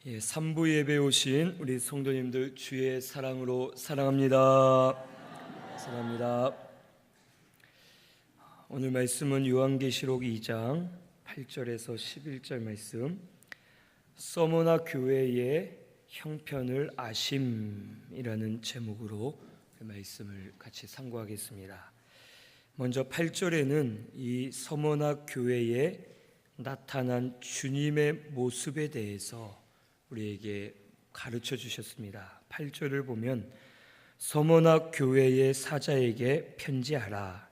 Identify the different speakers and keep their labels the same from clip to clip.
Speaker 1: 3부 예배 오신 우리 성도님들 주의 사랑으로 사랑합니다. 사랑합니다. 오늘 말씀은 요한계시록 2장 8절에서 11절 말씀, 서머나 교회의 형편을 아심이라는 제목으로 말씀을 같이 상고하겠습니다. 먼저 8절에는 이 서머나 교회에 나타난 주님의 모습에 대해서 우리에게 가르쳐 주셨습니다. 8절을 보면 서머나 교회의 사자에게 편지하라.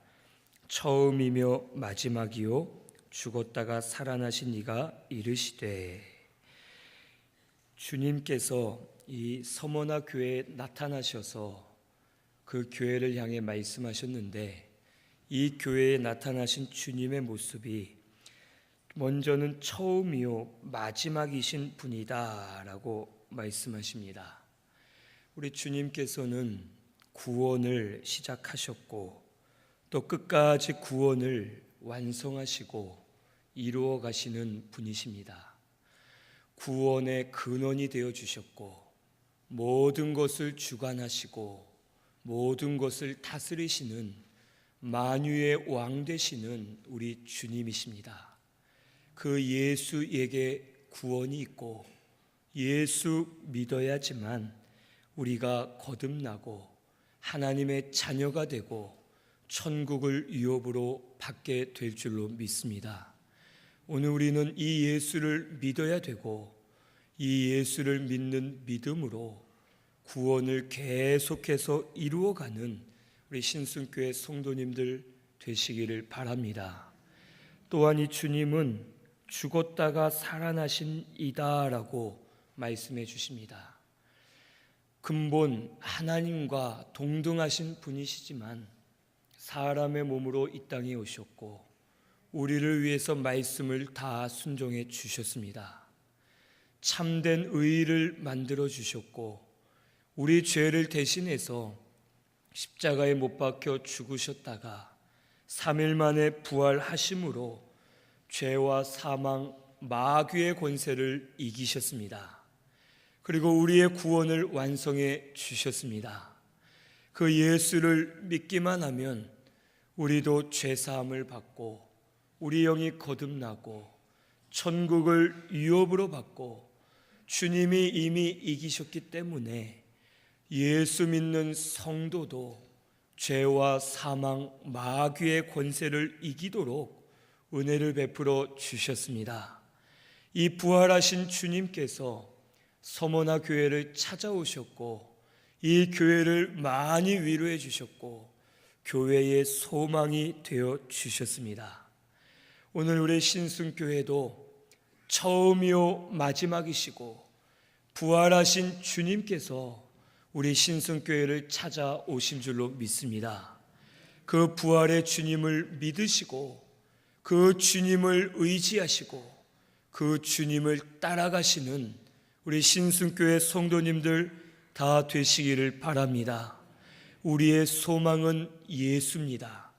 Speaker 1: 처음이며 마지막이요 죽었다가 살아나신 이가 이르시되. 주님께서 이 서머나 교회에 나타나셔서 그 교회를 향해 말씀하셨는데, 이 교회에 나타나신 주님의 모습이 먼저는 처음이요 마지막이신 분이다 라고 말씀하십니다. 우리 주님께서는 구원을 시작하셨고 또 끝까지 구원을 완성하시고 이루어 가시는 분이십니다. 구원의 근원이 되어 주셨고 모든 것을 주관하시고 모든 것을 다스리시는 만유의 왕 되시는 우리 주님이십니다. 그 예수에게 구원이 있고 예수 믿어야지만 우리가 거듭나고 하나님의 자녀가 되고 천국을 유업으로 받게 될 줄로 믿습니다. 오늘 우리는 이 예수를 믿어야 되고 이 예수를 믿는 믿음으로 구원을 계속해서 이루어가는 우리 신순교회 성도님들 되시기를 바랍니다. 또한 이 주님은 죽었다가 살아나신 이다라고 말씀해 주십니다. 근본 하나님과 동등하신 분이시지만 사람의 몸으로 이 땅에 오셨고 우리를 위해서 말씀을 다 순종해 주셨습니다. 참된 의를 만들어 주셨고 우리 죄를 대신해서 십자가에 못 박혀 죽으셨다가 3일 만에 부활하심으로 죄와 사망, 마귀의 권세를 이기셨습니다. 그리고 우리의 구원을 완성해 주셨습니다. 그 예수를 믿기만 하면 우리도 죄사함을 받고 우리 영이 거듭나고 천국을 유업으로 받고, 주님이 이미 이기셨기 때문에 예수 믿는 성도도 죄와 사망, 마귀의 권세를 이기도록 은혜를 베풀어 주셨습니다. 이 부활하신 주님께서 서머나 교회를 찾아오셨고 이 교회를 많이 위로해 주셨고 교회의 소망이 되어 주셨습니다. 오늘 우리 신순교회도 처음이요 마지막이시고 부활하신 주님께서 우리 신순교회를 찾아오신 줄로 믿습니다. 그 부활의 주님을 믿으시고 그 주님을 의지하시고 그 주님을 따라가시는 우리 신순교회 성도님들 다 되시기를 바랍니다. 우리의 소망은 예수입니다.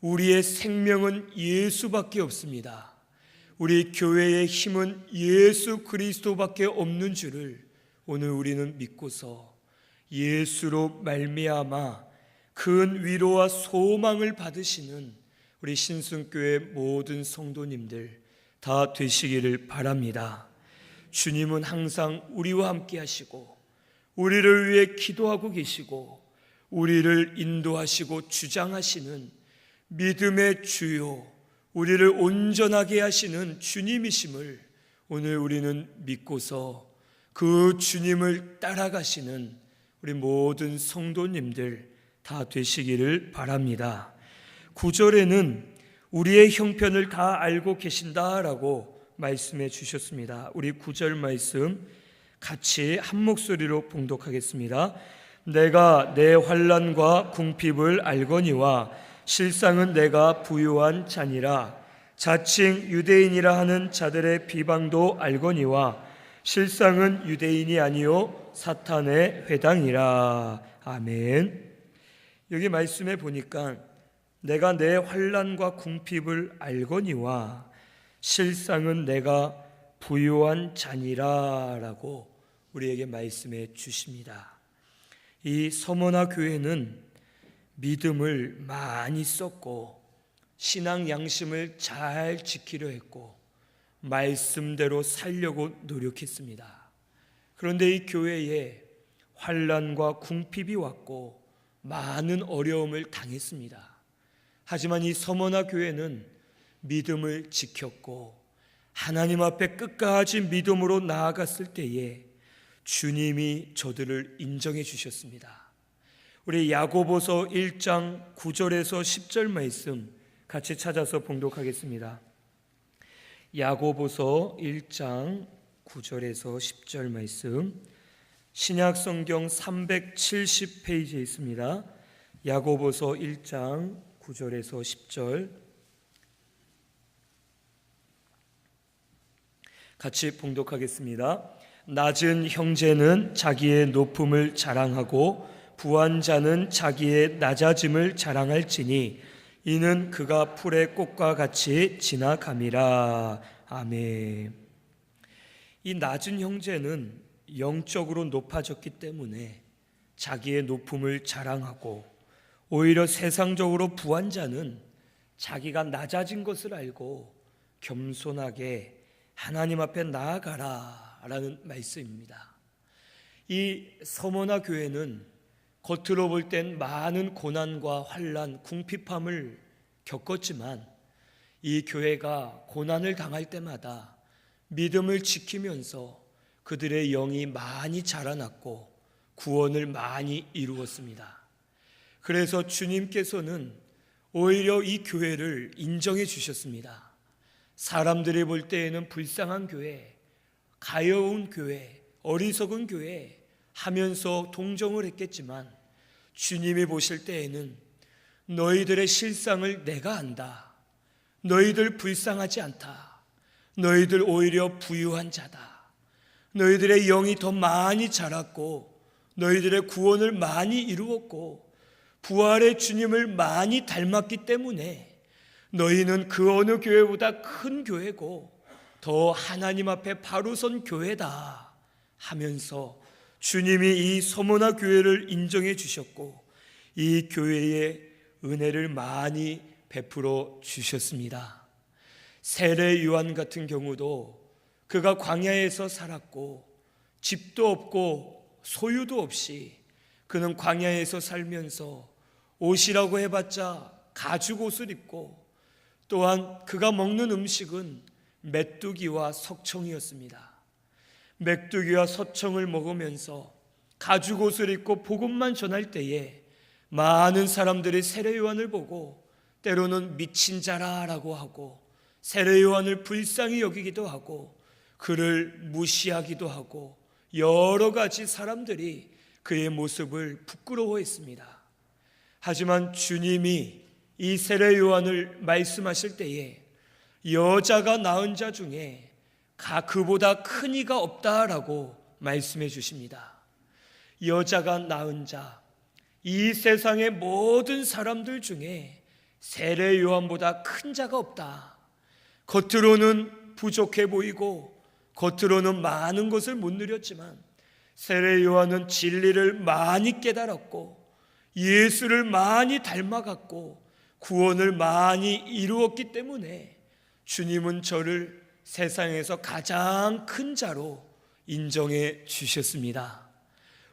Speaker 1: 우리의 생명은 예수밖에 없습니다. 우리 교회의 힘은 예수 그리스도밖에 없는 줄을 오늘 우리는 믿고서 예수로 말미암아 큰 위로와 소망을 받으시는 우리 신순교회 모든 성도님들 다 되시기를 바랍니다. 주님은 항상 우리와 함께 하시고 우리를 위해 기도하고 계시고 우리를 인도하시고 주장하시는 믿음의 주요, 우리를 온전하게 하시는 주님이심을 오늘 우리는 믿고서 그 주님을 따라가시는 우리 모든 성도님들 다 되시기를 바랍니다. 9절에는 우리의 형편을 다 알고 계신다라고 말씀해 주셨습니다. 우리 9절 말씀 같이 한 목소리로 봉독하겠습니다. 내가 내 환난과 궁핍을 알거니와 실상은 내가 부유한 자니라. 자칭 유대인이라 하는 자들의 비방도 알거니와 실상은 유대인이 아니요 사탄의 회당이라. 아멘. 여기 말씀에 보니까 내가 내 환난과 궁핍을 알거니와 실상은 내가 부요한 잔이라라고 우리에게 말씀해 주십니다. 이 서머나 교회는 믿음을 많이 썼고 신앙 양심을 잘 지키려 했고 말씀대로 살려고 노력했습니다. 그런데 이 교회에 환난과 궁핍이 왔고 많은 어려움을 당했습니다. 하지만 이 서머나 교회는 믿음을 지켰고 하나님 앞에 끝까지 믿음으로 나아갔을 때에 주님이 저들을 인정해 주셨습니다. 우리 야고보서 1장 9절에서 10절 말씀 같이 찾아서 봉독하겠습니다. 야고보서 1장 9절에서 10절 말씀, 신약성경 370페이지에 있습니다. 야고보서 1장 9절에서 10절 같이 봉독하겠습니다. 낮은 형제는 자기의 높음을 자랑하고 부한 자는 자기의 낮아짐을 자랑할지니 이는 그가 풀의 꽃과 같이 지나감이라. 아멘. 이 낮은 형제는 영적으로 높아졌기 때문에 자기의 높음을 자랑하고, 오히려 세상적으로 부한 자는 자기가 낮아진 것을 알고 겸손하게 하나님 앞에 나아가라 라는 말씀입니다. 이 서머나 교회는 겉으로 볼 땐 많은 고난과 환난, 궁핍함을 겪었지만 이 교회가 고난을 당할 때마다 믿음을 지키면서 그들의 영이 많이 자라났고 구원을 많이 이루었습니다. 그래서 주님께서는 오히려 이 교회를 인정해 주셨습니다. 사람들이 볼 때에는 불쌍한 교회, 가여운 교회, 어리석은 교회 하면서 동정을 했겠지만 주님이 보실 때에는 너희들의 실상을 내가 안다. 너희들 불쌍하지 않다. 너희들 오히려 부유한 자다. 너희들의 영이 더 많이 자랐고 너희들의 구원을 많이 이루었고 부활의 주님을 많이 닮았기 때문에 너희는 그 어느 교회보다 큰 교회고 더 하나님 앞에 바로 선 교회다 하면서 주님이 이 서머나 교회를 인정해 주셨고 이 교회에 은혜를 많이 베풀어 주셨습니다. 세례 요한 같은 경우도 그가 광야에서 살았고 집도 없고 소유도 없이 그는 광야에서 살면서 옷이라고 해봤자 가죽 옷을 입고 또한 그가 먹는 음식은 메뚜기와 석청이었습니다. 메뚜기와 석청을 먹으면서 가죽 옷을 입고 복음만 전할 때에 많은 사람들이 세례 요한을 보고 때로는 미친 자라라고 하고 세례 요한을 불쌍히 여기기도 하고 그를 무시하기도 하고 여러 가지 사람들이 그의 모습을 부끄러워했습니다. 하지만 주님이 이 세례 요한을 말씀하실 때에 여자가 낳은 자 중에 그보다 큰 이가 없다라고 말씀해 주십니다. 여자가 낳은 자, 이 세상의 모든 사람들 중에 세례 요한보다 큰 자가 없다. 겉으로는 부족해 보이고 겉으로는 많은 것을 못 누렸지만 세례 요한은 진리를 많이 깨달았고 예수를 많이 닮아갔고 구원을 많이 이루었기 때문에 주님은 저를 세상에서 가장 큰 자로 인정해 주셨습니다.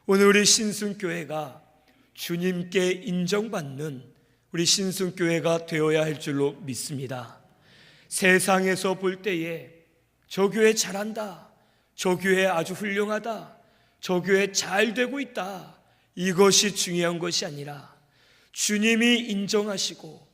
Speaker 1: 오늘 우리 신순교회가 주님께 인정받는 우리 신순교회가 되어야 할 줄로 믿습니다. 세상에서 볼 때에 저 교회 잘한다, 저 교회 아주 훌륭하다, 저 교회 잘 되고 있다, 이것이 중요한 것이 아니라 주님이 인정하시고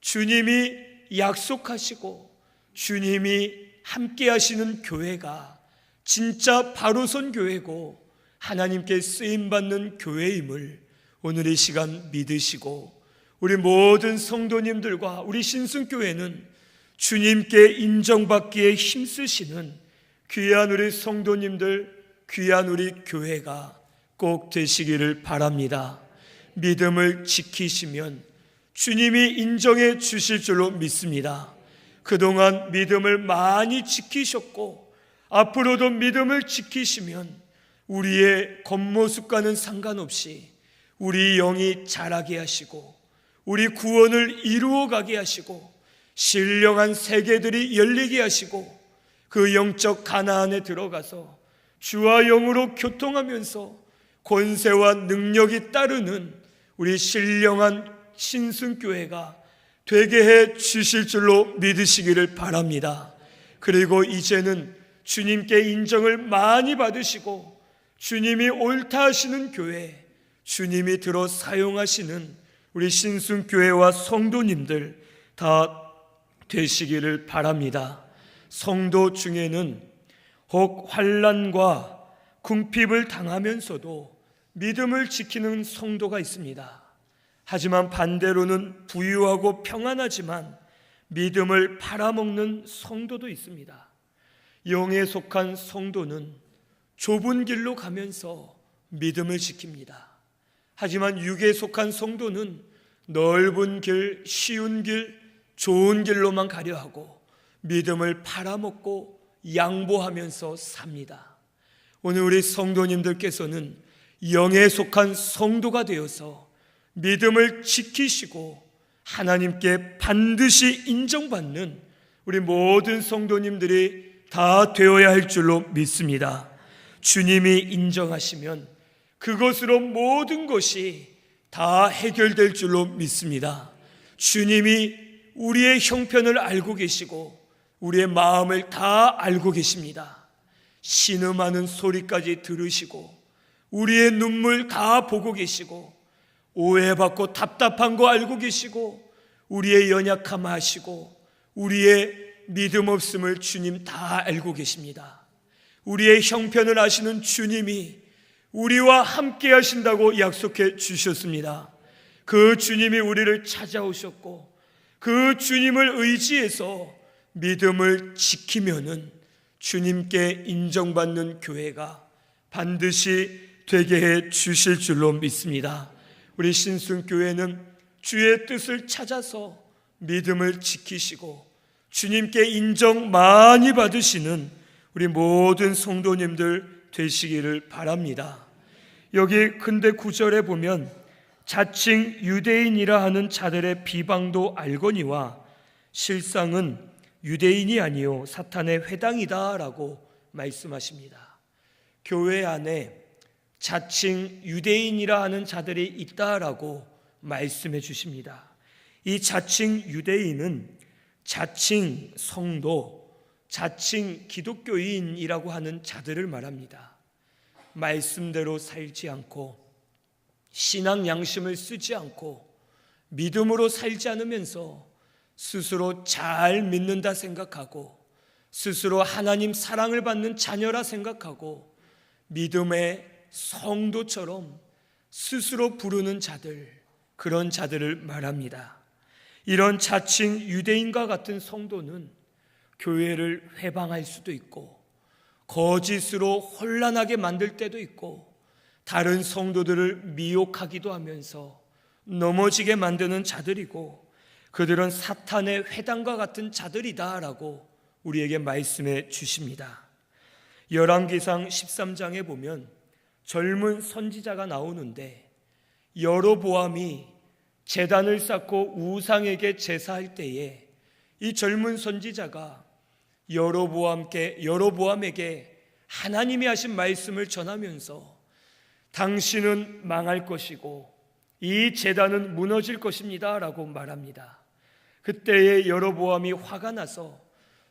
Speaker 1: 주님이 약속하시고 주님이 함께 하시는 교회가 진짜 바로선 교회고 하나님께 쓰임받는 교회임을 오늘 이 시간 믿으시고 우리 모든 성도님들과 우리 신순교회는 주님께 인정받기에 힘쓰시는 귀한 우리 성도님들, 귀한 우리 교회가 꼭 되시기를 바랍니다. 믿음을 지키시면 주님이 인정해 주실 줄로 믿습니다. 그동안 믿음을 많이 지키셨고 앞으로도 믿음을 지키시면 우리의 겉모습과는 상관없이 우리 영이 자라게 하시고 우리 구원을 이루어가게 하시고 신령한 세계들이 열리게 하시고 그 영적 가나안에 들어가서 주와 영으로 교통하면서 권세와 능력이 따르는 우리 신령한 신승교회가 되게 해 주실 줄로 믿으시기를 바랍니다. 그리고 이제는 주님께 인정을 많이 받으시고 주님이 옳다 하시는 교회, 주님이 들어 사용하시는 우리 신승교회와 성도님들 다 되시기를 바랍니다. 성도 중에는 혹 환난과 궁핍을 당하면서도 믿음을 지키는 성도가 있습니다. 하지만 반대로는 부유하고 평안하지만 믿음을 팔아먹는 성도도 있습니다. 영에 속한 성도는 좁은 길로 가면서 믿음을 지킵니다. 하지만 육에 속한 성도는 넓은 길, 쉬운 길, 좋은 길로만 가려 하고 믿음을 팔아먹고 양보하면서 삽니다. 오늘 우리 성도님들께서는 영에 속한 성도가 되어서 믿음을 지키시고 하나님께 반드시 인정받는 우리 모든 성도님들이 다 되어야 할 줄로 믿습니다. 주님이 인정하시면 그것으로 모든 것이 다 해결될 줄로 믿습니다. 주님이 우리의 형편을 알고 계시고 우리의 마음을 다 알고 계십니다. 신음하는 소리까지 들으시고 우리의 눈물 다 보고 계시고 오해받고 답답한 거 알고 계시고 우리의 연약함 아시고 우리의 믿음 없음을 주님 다 알고 계십니다. 우리의 형편을 아시는 주님이 우리와 함께 하신다고 약속해 주셨습니다. 그 주님이 우리를 찾아오셨고 그 주님을 의지해서 믿음을 지키면은 주님께 인정받는 교회가 반드시 되게 해 주실 줄로 믿습니다. 우리 신승교회는 주의 뜻을 찾아서 믿음을 지키시고 주님께 인정 많이 받으시는 우리 모든 성도님들 되시기를 바랍니다. 여기 근데 9절에 보면 자칭 유대인이라 하는 자들의 비방도 알거니와 실상은 유대인이 아니요 사탄의 회당이다 라고 말씀하십니다. 교회 안에 자칭 유대인이라 하는 자들이 있다라고 말씀해 주십니다. 이 자칭 유대인은 자칭 성도, 자칭 기독교인이라고 하는 자들을 말합니다. 말씀대로 살지 않고 신앙 양심을 쓰지 않고 믿음으로 살지 않으면서 스스로 잘 믿는다 생각하고 스스로 하나님 사랑을 받는 자녀라 생각하고 믿음의 성도처럼 스스로 부르는 자들, 그런 자들을 말합니다. 이런 자칭 유대인과 같은 성도는 교회를 회방할 수도 있고 거짓으로 혼란하게 만들 때도 있고 다른 성도들을 미혹하기도 하면서 넘어지게 만드는 자들이고 그들은 사탄의 회당과 같은 자들이다라고 우리에게 말씀해 주십니다. 열왕기상 13장에 보면 젊은 선지자가 나오는데 여로보암이 제단을 쌓고 우상에게 제사할 때에 이 젊은 선지자가 여로보암에게 하나님이 하신 말씀을 전하면서 당신은 망할 것이고 이 제단은 무너질 것입니다 라고 말합니다. 그때에 여로보암이 화가 나서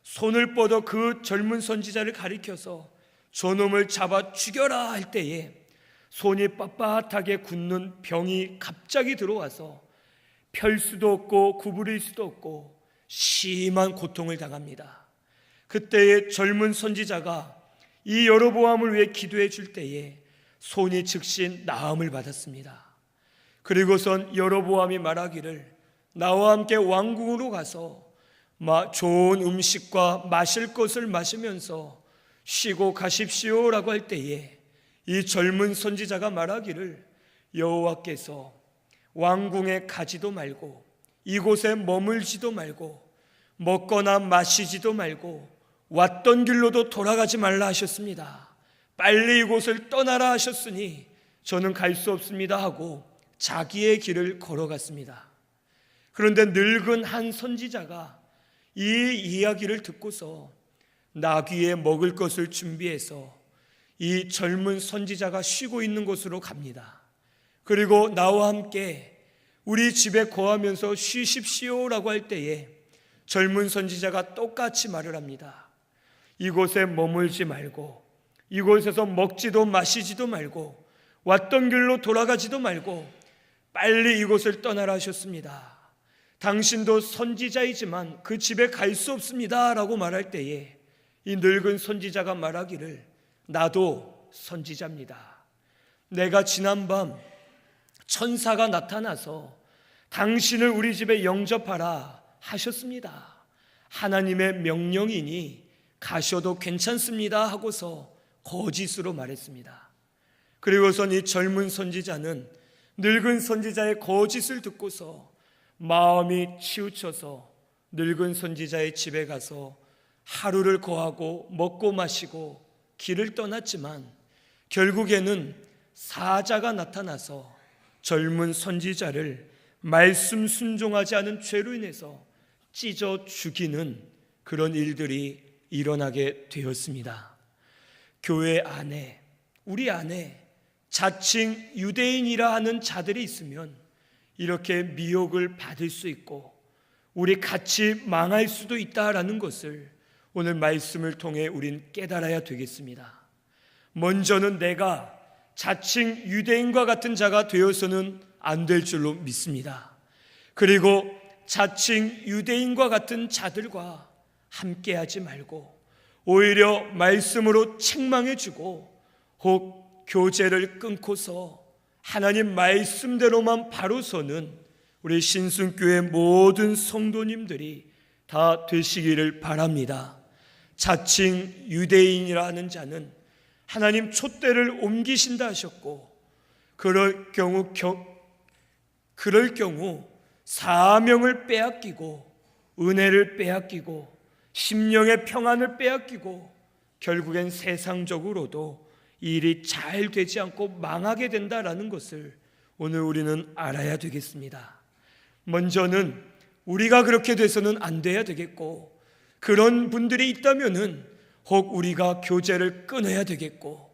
Speaker 1: 손을 뻗어 그 젊은 선지자를 가리켜서 저놈을 잡아 죽여라 할 때에 손이 빳빳하게 굳는 병이 갑자기 들어와서 펼 수도 없고 구부릴 수도 없고 심한 고통을 당합니다. 그때에 젊은 선지자가 이 여로보암을 위해 기도해 줄 때에 손이 즉시 나음을 받았습니다. 그리고선 여로보암이 말하기를 나와 함께 왕궁으로 가서 좋은 음식과 마실 것을 마시면서 쉬고 가십시오라고 할 때에 이 젊은 선지자가 말하기를 여호와께서 왕궁에 가지도 말고 이곳에 머물지도 말고 먹거나 마시지도 말고 왔던 길로도 돌아가지 말라 하셨습니다. 빨리 이곳을 떠나라 하셨으니 저는 갈 수 없습니다 하고 자기의 길을 걸어갔습니다. 그런데 늙은 한 선지자가 이 이야기를 듣고서 나귀에 먹을 것을 준비해서 이 젊은 선지자가 쉬고 있는 곳으로 갑니다. 그리고 나와 함께 우리 집에 거하면서 쉬십시오라고 할 때에 젊은 선지자가 똑같이 말을 합니다. 이곳에 머물지 말고, 이곳에서 먹지도 마시지도 말고, 왔던 길로 돌아가지도 말고 빨리 이곳을 떠나라 하셨습니다. 당신도 선지자이지만 그 집에 갈 수 없습니다 라고 말할 때에 이 늙은 선지자가 말하기를, 나도 선지자입니다. 내가 지난밤 천사가 나타나서 당신을 우리 집에 영접하라 하셨습니다. 하나님의 명령이니 가셔도 괜찮습니다 하고서 거짓으로 말했습니다. 그리고선 이 젊은 선지자는 늙은 선지자의 거짓을 듣고서 마음이 치우쳐서 늙은 선지자의 집에 가서 하루를 거하고 먹고 마시고 길을 떠났지만 결국에는 사자가 나타나서 젊은 선지자를 말씀 순종하지 않은 죄로 인해서 찢어 죽이는 그런 일들이 일어나게 되었습니다. 교회 안에, 우리 안에 자칭 유대인이라 하는 자들이 있으면 이렇게 미혹을 받을 수 있고 우리 같이 망할 수도 있다라는 것을 오늘 말씀을 통해 우린 깨달아야 되겠습니다. 먼저는 내가 자칭 유대인과 같은 자가 되어서는 안 될 줄로 믿습니다. 그리고 자칭 유대인과 같은 자들과 함께하지 말고 오히려 말씀으로 책망해주고 혹 교제를 끊고서 하나님 말씀대로만 바로 서는 우리 신순교회 모든 성도님들이 다 되시기를 바랍니다. 자칭 유대인이라 하는 자는 하나님 촛대를 옮기신다 하셨고 그럴 경우 사명을 빼앗기고 은혜를 빼앗기고 심령의 평안을 빼앗기고 결국엔 세상적으로도 일이 잘 되지 않고 망하게 된다라는 것을 오늘 우리는 알아야 되겠습니다. 먼저는 우리가 그렇게 돼서는 안 돼야 되겠고 그런 분들이 있다면은 혹 우리가 교제를 끊어야 되겠고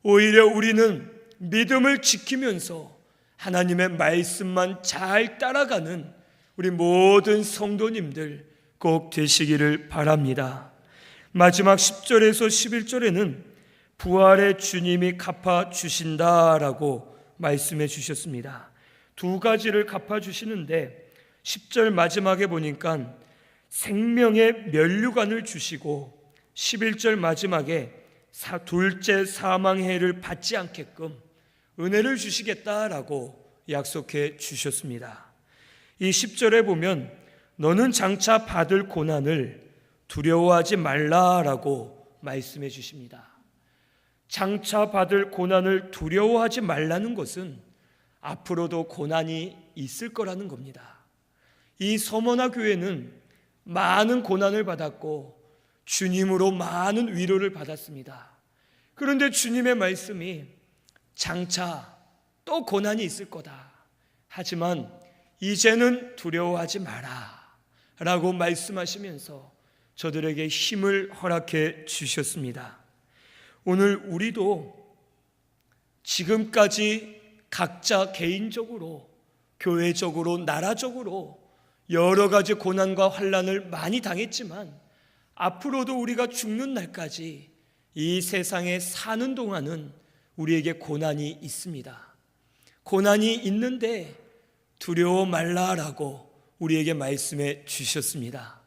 Speaker 1: 오히려 우리는 믿음을 지키면서 하나님의 말씀만 잘 따라가는 우리 모든 성도님들 꼭 되시기를 바랍니다. 마지막 10절에서 11절에는 부활의 주님이 갚아주신다라고 말씀해 주셨습니다. 두 가지를 갚아주시는데 10절 마지막에 보니까 생명의 면류관을 주시고 11절 마지막에 둘째 사망해를 받지 않게끔 은혜를 주시겠다라고 약속해 주셨습니다. 이 10절에 보면 너는 장차 받을 고난을 두려워하지 말라라고 말씀해 주십니다. 장차 받을 고난을 두려워하지 말라는 것은 앞으로도 고난이 있을 거라는 겁니다. 이 서머나 교회는 많은 고난을 받았고 주님으로 많은 위로를 받았습니다. 그런데 주님의 말씀이 장차 또 고난이 있을 거다. 하지만 이제는 두려워하지 마라 라고 말씀하시면서 저들에게 힘을 허락해 주셨습니다. 오늘 우리도 지금까지 각자 개인적으로, 교회적으로, 나라적으로 여러 가지 고난과 환난을 많이 당했지만 앞으로도 우리가 죽는 날까지 이 세상에 사는 동안은 우리에게 고난이 있습니다. 고난이 있는데 두려워 말라라고 우리에게 말씀해 주셨습니다.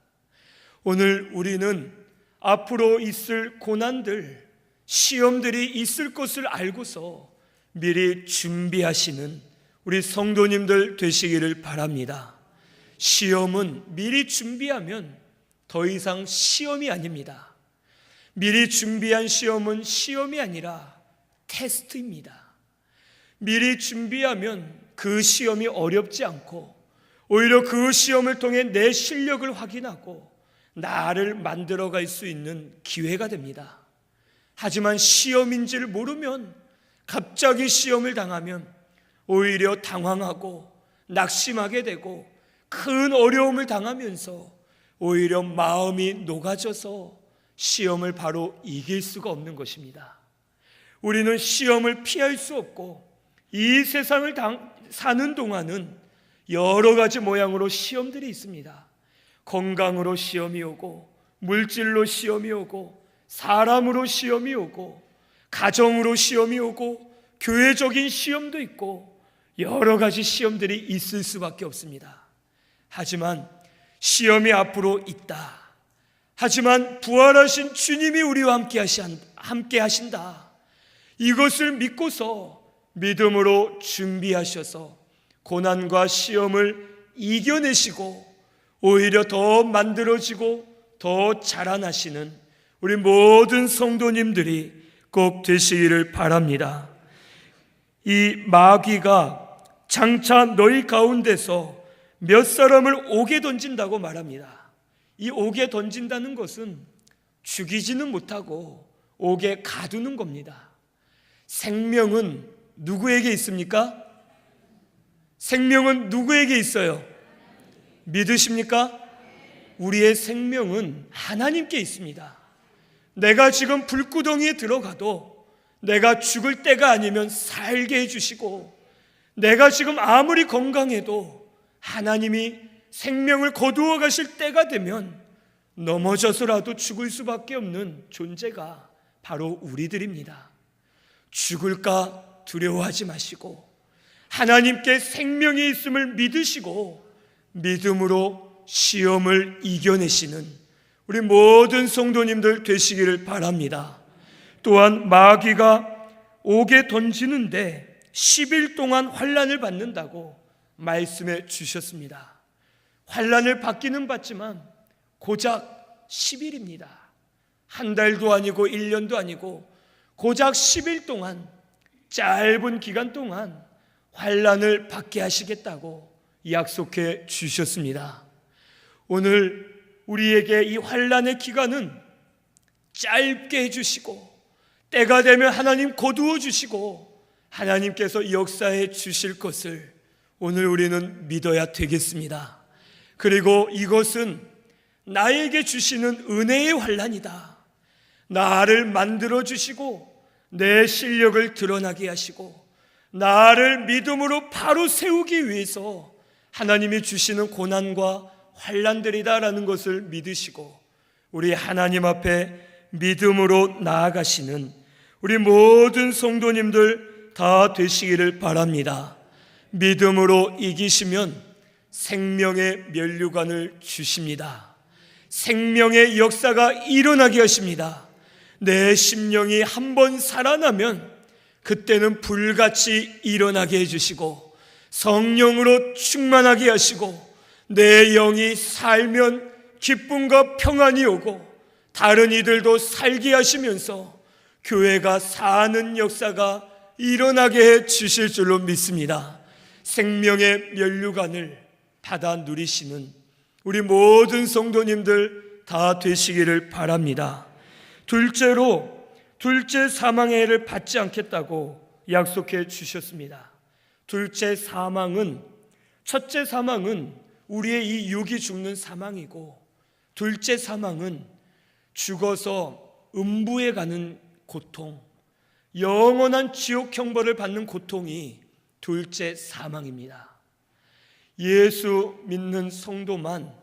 Speaker 1: 오늘 우리는 앞으로 있을 고난들, 시험들이 있을 것을 알고서 미리 준비하시는 우리 성도님들 되시기를 바랍니다. 시험은 미리 준비하면 더 이상 시험이 아닙니다. 미리 준비한 시험은 시험이 아니라 테스트입니다. 미리 준비하면 그 시험이 어렵지 않고 오히려 그 시험을 통해 내 실력을 확인하고 나를 만들어갈 수 있는 기회가 됩니다. 하지만 시험인지를 모르면, 갑자기 시험을 당하면 오히려 당황하고 낙심하게 되고 큰 어려움을 당하면서 오히려 마음이 녹아져서 시험을 바로 이길 수가 없는 것입니다. 우리는 시험을 피할 수 없고 이 세상을 사는 동안은 여러 가지 모양으로 시험들이 있습니다. 건강으로 시험이 오고, 물질로 시험이 오고, 사람으로 시험이 오고, 가정으로 시험이 오고, 교회적인 시험도 있고, 여러 가지 시험들이 있을 수밖에 없습니다. 하지만 시험이 앞으로 있다. 하지만 부활하신 주님이 우리와 함께 하신다. 이것을 믿고서 믿음으로 준비하셔서 고난과 시험을 이겨내시고 오히려 더 만들어지고 더 자라나시는 우리 모든 성도님들이 꼭 되시기를 바랍니다. 이 마귀가 장차 너희 가운데서 몇 사람을 옥에 던진다고 말합니다. 이 옥에 던진다는 것은 죽이지는 못하고 옥에 가두는 겁니다. 생명은 누구에게 있습니까? 생명은 누구에게 있어요? 믿으십니까? 우리의 생명은 하나님께 있습니다. 내가 지금 불구덩이에 들어가도 내가 죽을 때가 아니면 살게 해주시고, 내가 지금 아무리 건강해도 하나님이 생명을 거두어 가실 때가 되면 넘어져서라도 죽을 수밖에 없는 존재가 바로 우리들입니다. 죽을까 두려워하지 마시고 하나님께 생명이 있음을 믿으시고 믿음으로 시험을 이겨내시는 우리 모든 성도님들 되시기를 바랍니다. 또한 마귀가 옥에 던지는데 10일 동안 환난을 받는다고 말씀해 주셨습니다. 환난을 받기는 받지만 고작 10일입니다. 한 달도 아니고 1년도 아니고 고작 10일 동안, 짧은 기간 동안 환난을 받게 하시겠다고 약속해 주셨습니다. 오늘 우리에게 이 환난의 기간은 짧게 해주시고 때가 되면 하나님 거두어 주시고 하나님께서 역사해 주실 것을 오늘 우리는 믿어야 되겠습니다. 그리고 이것은 나에게 주시는 은혜의 환난이다. 나를 만들어 주시고 내 실력을 드러나게 하시고 나를 믿음으로 바로 세우기 위해서 하나님이 주시는 고난과 환난들이다라는 것을 믿으시고 우리 하나님 앞에 믿음으로 나아가시는 우리 모든 성도님들 다 되시기를 바랍니다. 믿음으로 이기시면 생명의 면류관을 주십니다. 생명의 역사가 일어나게 하십니다. 내 심령이 한번 살아나면 그때는 불같이 일어나게 해주시고 성령으로 충만하게 하시고 내 영이 살면 기쁨과 평안이 오고 다른 이들도 살게 하시면서 교회가 사는 역사가 일어나게 해 주실 줄로 믿습니다. 생명의 면류관을 받아 누리시는 우리 모든 성도님들 다 되시기를 바랍니다. 둘째로 둘째 사망의 해를 받지 않겠다고 약속해 주셨습니다. 둘째 사망은, 첫째 사망은 우리의 이 육이 죽는 사망이고 둘째 사망은 죽어서 음부에 가는 고통, 영원한 지옥 형벌을 받는 고통이 둘째 사망입니다. 예수 믿는 성도만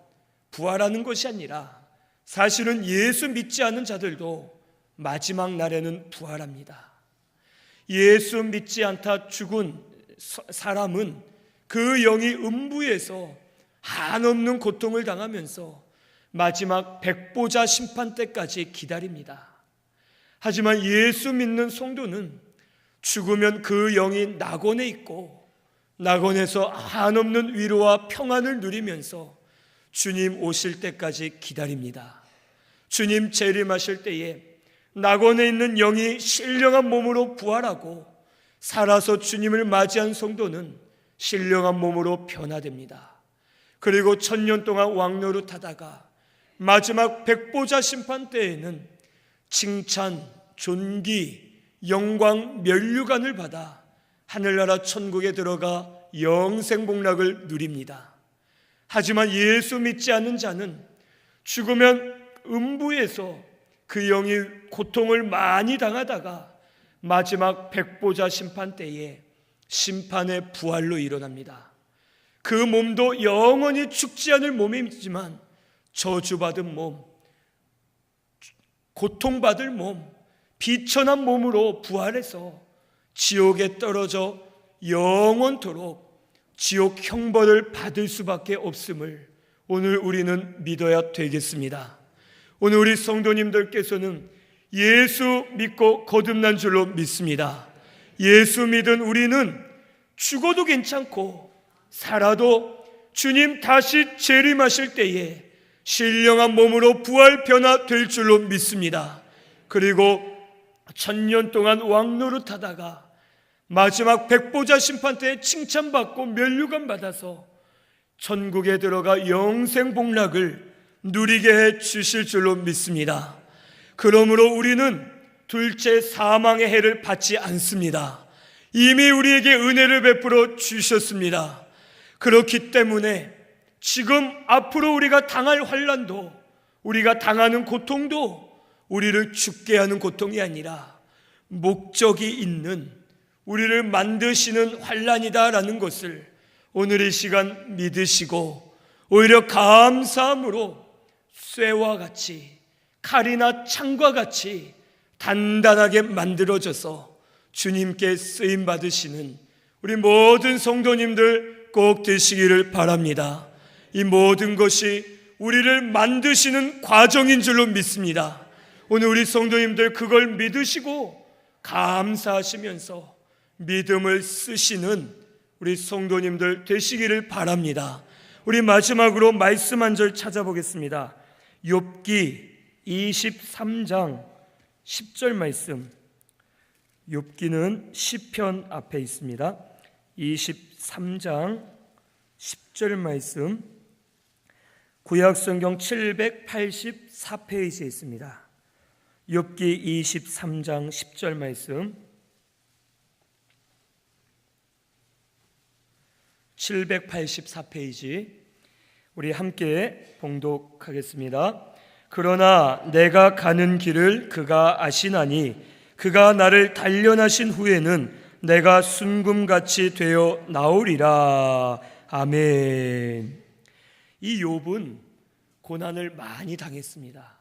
Speaker 1: 부활하는 것이 아니라 사실은 예수 믿지 않는 자들도 마지막 날에는 부활합니다. 예수 믿지 않다 죽은 사람은 그 영이 음부에서 한없는 고통을 당하면서 마지막 백보자 심판 때까지 기다립니다. 하지만 예수 믿는 성도는 죽으면 그 영이 낙원에 있고 낙원에서 한없는 위로와 평안을 누리면서 주님 오실 때까지 기다립니다. 주님 재림하실 때에 낙원에 있는 영이 신령한 몸으로 부활하고 살아서 주님을 맞이한 성도는 신령한 몸으로 변화됩니다. 그리고 1000년 동안 왕노릇하다가 마지막 백보자 심판 때에는 칭찬, 존귀, 영광, 면류관을 받아 하늘나라 천국에 들어가 영생복락을 누립니다. 하지만 예수 믿지 않는 자는 죽으면 음부에서 그 영이 고통을 많이 당하다가 마지막 백보자 심판 때에 심판의 부활로 일어납니다. 그 몸도 영원히 죽지 않을 몸이지만 저주받은 몸, 고통받을 몸, 비천한 몸으로 부활해서 지옥에 떨어져 영원토록 지옥 형벌을 받을 수밖에 없음을 오늘 우리는 믿어야 되겠습니다. 오늘 우리 성도님들께서는 예수 믿고 거듭난 줄로 믿습니다. 예수 믿은 우리는 죽어도 괜찮고 살아도 주님 다시 재림하실 때에 신령한 몸으로 부활 변화될 줄로 믿습니다. 그리고 1000년 동안 왕노릇하다가 마지막 백보자 심판 때에 칭찬받고 면류관 받아서 천국에 들어가 영생복락을 누리게 해 주실 줄로 믿습니다. 그러므로 우리는 둘째 사망의 해를 받지 않습니다. 이미 우리에게 은혜를 베풀어 주셨습니다. 그렇기 때문에 지금 앞으로 우리가 당할 환난도, 우리가 당하는 고통도 우리를 죽게 하는 고통이 아니라 목적이 있는, 우리를 만드시는 환난이다라는 것을 오늘 이 시간 믿으시고 오히려 감사함으로 쇠와 같이, 칼이나 창과 같이 단단하게 만들어져서 주님께 쓰임 받으시는 우리 모든 성도님들 꼭 되시기를 바랍니다. 이 모든 것이 우리를 만드시는 과정인 줄로 믿습니다. 오늘 우리 성도님들 그걸 믿으시고 감사하시면서 믿음을 쓰시는 우리 성도님들 되시기를 바랍니다. 우리 마지막으로 말씀 한 절 찾아보겠습니다. 욥기 23장 10절 말씀. 욥기는 시편 앞에 있습니다. 23장 10절 말씀, 구약성경 784페이지에 있습니다. 욥기 23장 10절 말씀, 784페이지 우리 함께 봉독하겠습니다. 그러나 내가 가는 길을 그가 아시나니 그가 나를 단련하신 후에는 내가 순금같이 되어 나오리라. 아멘. 이 욥은 고난을 많이 당했습니다.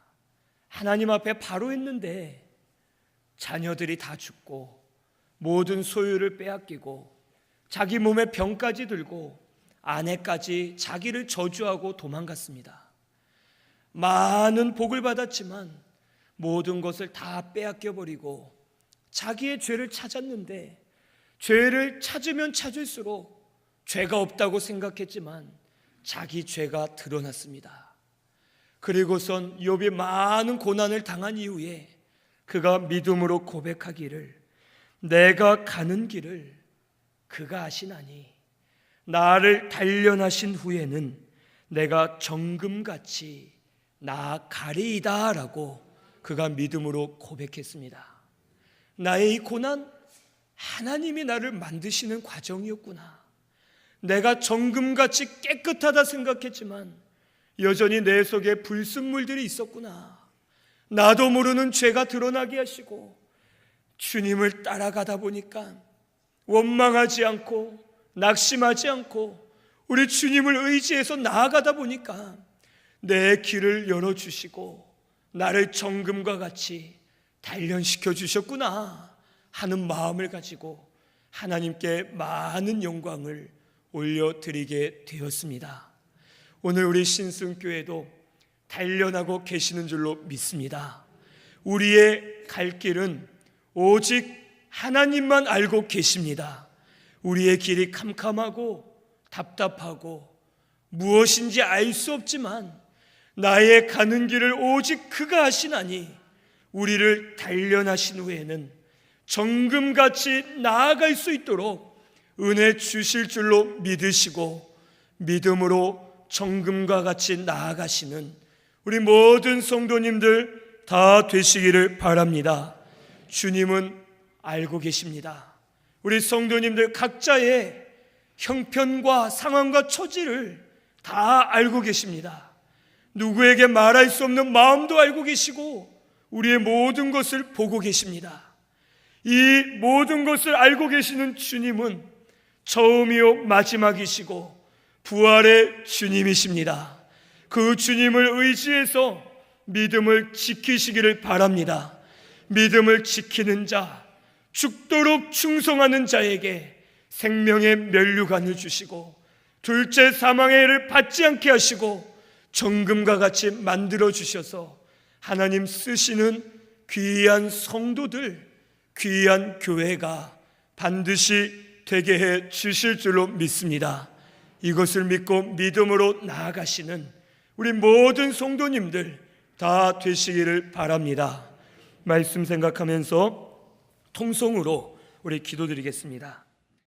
Speaker 1: 하나님 앞에 바로 했는데 자녀들이 다 죽고 모든 소유를 빼앗기고 자기 몸에 병까지 들고 아내까지 자기를 저주하고 도망갔습니다. 많은 복을 받았지만 모든 것을 다 빼앗겨버리고 자기의 죄를 찾았는데 죄를 찾으면 찾을수록 죄가 없다고 생각했지만 자기 죄가 드러났습니다. 그리고선 욥이 많은 고난을 당한 이후에 그가 믿음으로 고백하기를 내가 가는 길을 그가 아시나니 나를 단련하신 후에는 내가 정금같이 나아가리이다 라고 그가 믿음으로 고백했습니다. 나의 이 고난 하나님이 나를 만드시는 과정이었구나. 내가 정금같이 깨끗하다 생각했지만 여전히 내 속에 불순물들이 있었구나. 나도 모르는 죄가 드러나게 하시고 주님을 따라가다 보니까 원망하지 않고 낙심하지 않고 우리 주님을 의지해서 나아가다 보니까 내 길을 열어주시고 나를 정금과 같이 단련시켜 주셨구나 하는 마음을 가지고 하나님께 많은 영광을 올려드리게 되었습니다. 오늘 우리 신승교회도 단련하고 계시는 줄로 믿습니다. 우리의 갈 길은 오직 하나님만 알고 계십니다. 우리의 길이 캄캄하고 답답하고 무엇인지 알 수 없지만 나의 가는 길을 오직 그가 아시나니 우리를 단련하신 후에는 정금같이 나아갈 수 있도록 은혜 주실 줄로 믿으시고 믿음으로 정금과 같이 나아가시는 우리 모든 성도님들 다 되시기를 바랍니다. 주님은 알고 계십니다. 우리 성도님들 각자의 형편과 상황과 처지를 다 알고 계십니다. 누구에게 말할 수 없는 마음도 알고 계시고 우리의 모든 것을 보고 계십니다. 이 모든 것을 알고 계시는 주님은 처음이요 마지막이시고 부활의 주님이십니다. 그 주님을 의지해서 믿음을 지키시기를 바랍니다. 믿음을 지키는 자, 죽도록 충성하는 자에게 생명의 면류관을 주시고 둘째 사망의 해를 받지 않게 하시고 정금과 같이 만들어 주셔서 하나님 쓰시는 귀한 성도들, 귀한 교회가 반드시 되게 해 주실 줄로 믿습니다. 이것을 믿고 믿음으로 나아가시는 우리 모든 성도님들 다 되시기를 바랍니다. 말씀 생각하면서 통성으로 우리 기도드리겠습니다.